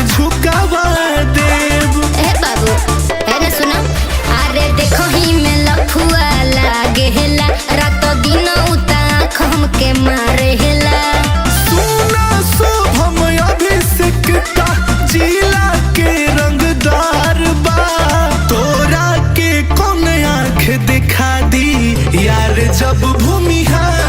झुकावा देव। ए बाबू एने सुनो, अरे देखो ही में लफुआ लागेला, रातो दिन उता आँख हमके मारेला। सुना शुभम अभिषेक का जिला के रंगदार बा, तोरा के कौन आँख दिखा दी यार जब भूमिहार